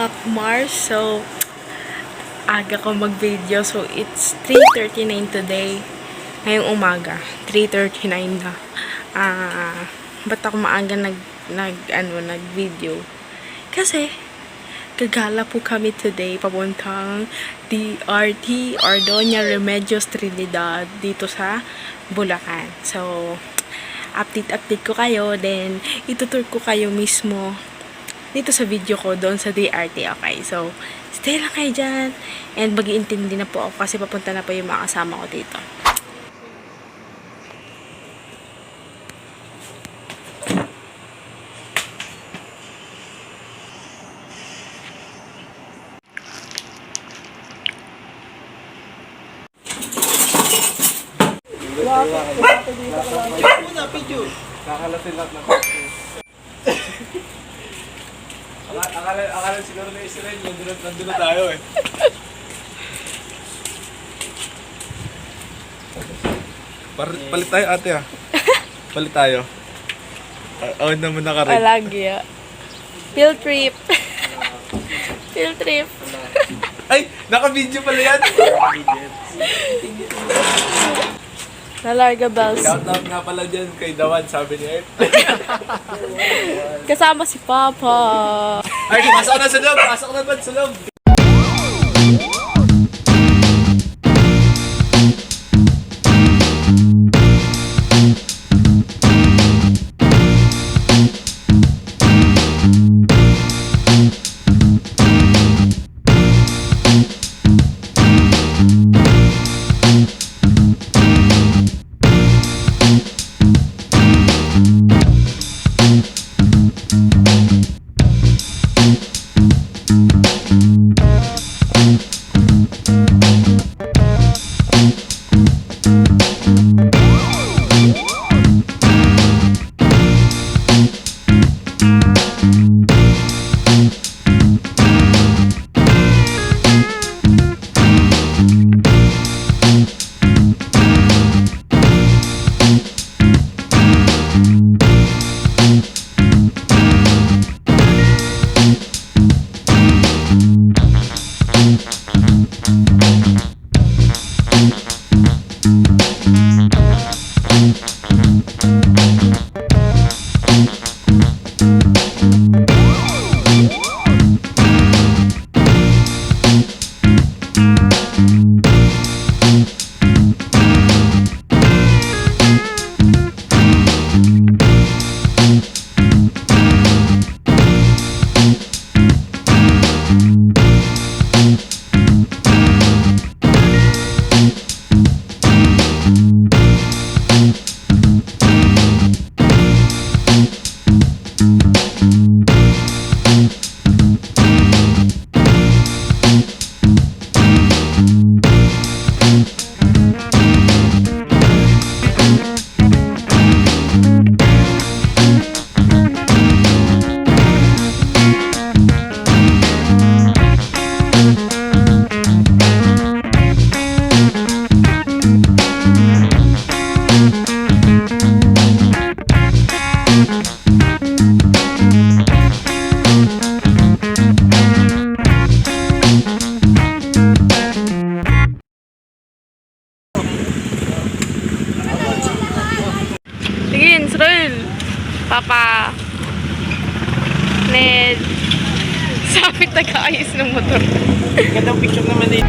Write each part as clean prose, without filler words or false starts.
mga Mars. So, aga ko mag-video. So, it's 3:39 today. Ngayong umaga. 3:39 na. Ba't ako maaga nag-video? Kasi, gagala po kami today papuntang DRT, Doña Remedios Trinidad, dito sa Bulacan. So, update ko kayo, then itutur ko kayo mismo dito sa video ko doon sa DRT, okay? So, stay lang kayo dyan, and mag-iintindi na po ako kasi papunta na po yung mga kasama ko dito. Kakalatin lahat ng akala siguro na Israel, nandun na tayo eh. Palit tayo ate ah. Palit tayo. Awin naman nakarin. Palagi ah. Field trip. Field trip. Ay! Naka-video pala yan! Nalarga bells. Shoutout nga pala dyan kay Dawan, sabi niya eh. Kasama si Papa. Ay, pasok na sa loob! Pasok na ba sa loob? Sige, Israel. Papa. Ned. Sabi taga-ayos ng motor. Gandang picture naman eh.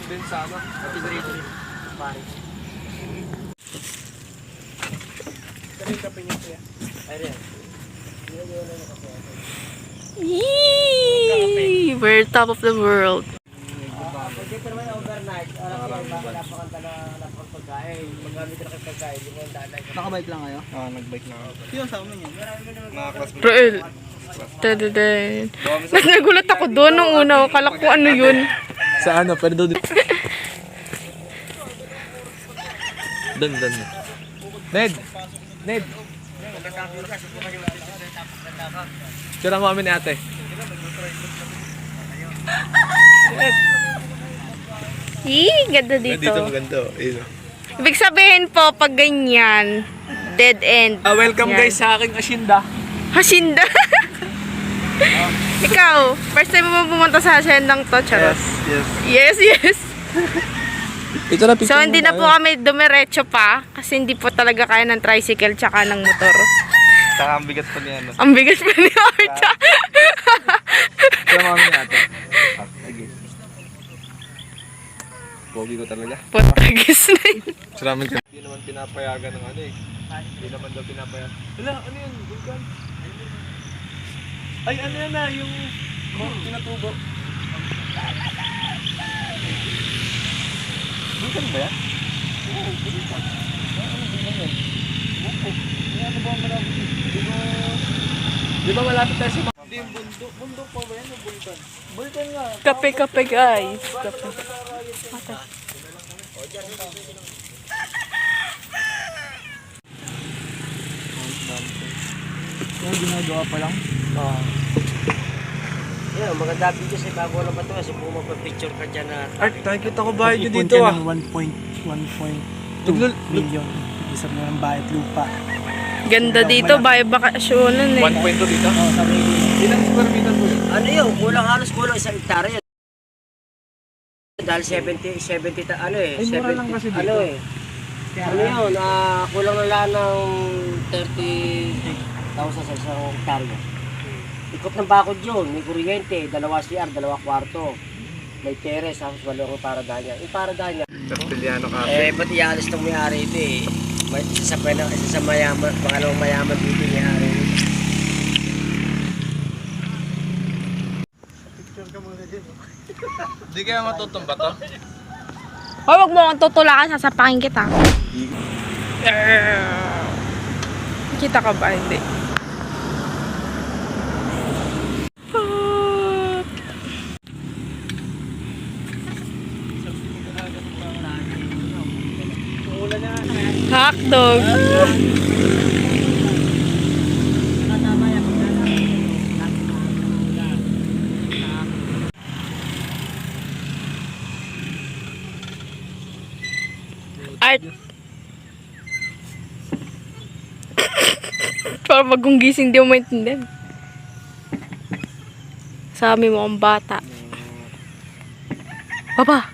din sa ano. Pare. Kami kape niyo kuya. Ayan. Yee! We're top of the world. Pwede ka naman overnight. Alam mo, napakanta na pagkain. Paggamit na kayo pagkain, hindi mo ang dalag. Nakabike lang kayo? Nag-bike na ako. Sino sa amin yun? Mga classmates. Rael. Tadadad. Nagulat ako doon nung una. Akala ko ano yun. Sa ano? Pwede doon. Doon. Ned! Tira mo kami ni ate. Yee! Ganda dito. Dito maganda. Ibig sabihin po, pag ganyan, dead end. Welcome Yan. guys sa aking asyenda. Hacienda. Ikaw, first time mo pumunta sa haciendang to, charot. Yes. Yes. Ito na So, hindi na po kami dumiretso pa kasi hindi po talaga kaya ng tricycle tsaka ng motor. Saka ang bigat pa niya. No? Ang bigat pa ni Arta. Tira mo kami ni ate. Sige. Pogi ko talaga. Putagis na yun. Salamat ka. Hindi naman pinapayagan ng ano eh. Hindi naman daw pinapayagan. Hala, ano yun? Vulkan? Ay, ano yan na? Yung pinatubo. Vulkan ba yan? Oo, vulkan. Di ba malapit tayo sa mga... Hindi yung bundok. Bundok pa ba yan o vulkan? Vulkan nga. Kape guys. Kape. Yung ginagawa pa lang? Oo. Yan, maganda dito sa bago na ba ito? Subukan mo pa-picture ka dyan na... Art, nakikita ko bahay nyo Ipon dito ka ah. ng 1.2 million. Isang na ng bayad lupa. Ganda dito, bahay bakasyonan eh. 1.2 dito? Oo, sabi ko. Ilang square meter po yun? Ano yun? Halos kulang isang hektarya. Dahil 70, ano eh. Ay, mura lang kasi dito. Ano eh. Ano yun? Kulang na lang ng 30,000 sa isang hektarya. Ikot ng bakod yun. May kuryente, 2 CR, 2 kwarto. May terrace, tapos walong paradanya. Yung paradanya. Castellano Cafe. Ba't ialis ng may-ari ito eh? Isa sa mayaman, pangalawang mayaman dito yung may-ari ito. Hindi kaya matutumba to? Hoy, wag mo akong tutulakan, sasapakin kita. Kita ka ba? Hindi. Hotdog. Art. Para bagong gising, di mo maintindihan. Sabi mo ang bata. Papa.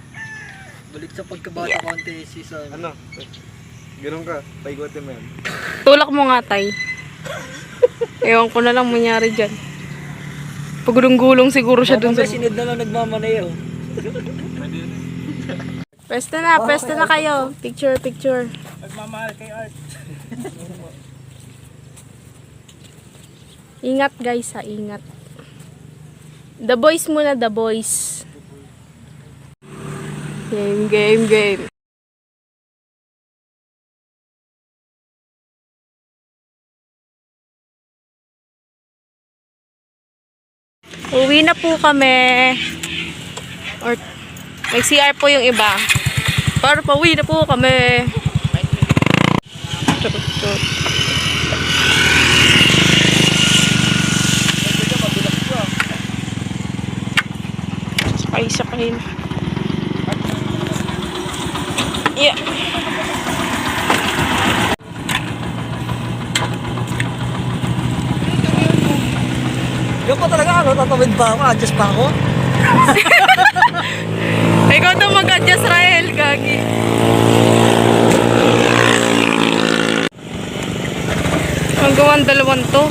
Balik sa pagkabata konti season. Ano? Ganun ka, paikotin mo yan. Tulak mo nga, tay. Ewan ko na lang mangyari dyan. Pagulong-gulong siguro siya dun sa... Sinid na lang nagmamanayo. Pwesta na kayo. Picture. Nagmamahal kay Art. Ingat guys, ingat. The boys muna, the boys. Game. Uwi na po kami. Or may CR po yung iba. Pero pauwi na po kami. Sakay. Yeah. Yung pa talaga ano, tatawid pa ako, adjust pa ako. Ikaw daw mag-adjust, Rahel, gagi. Ang gawang dalawang to.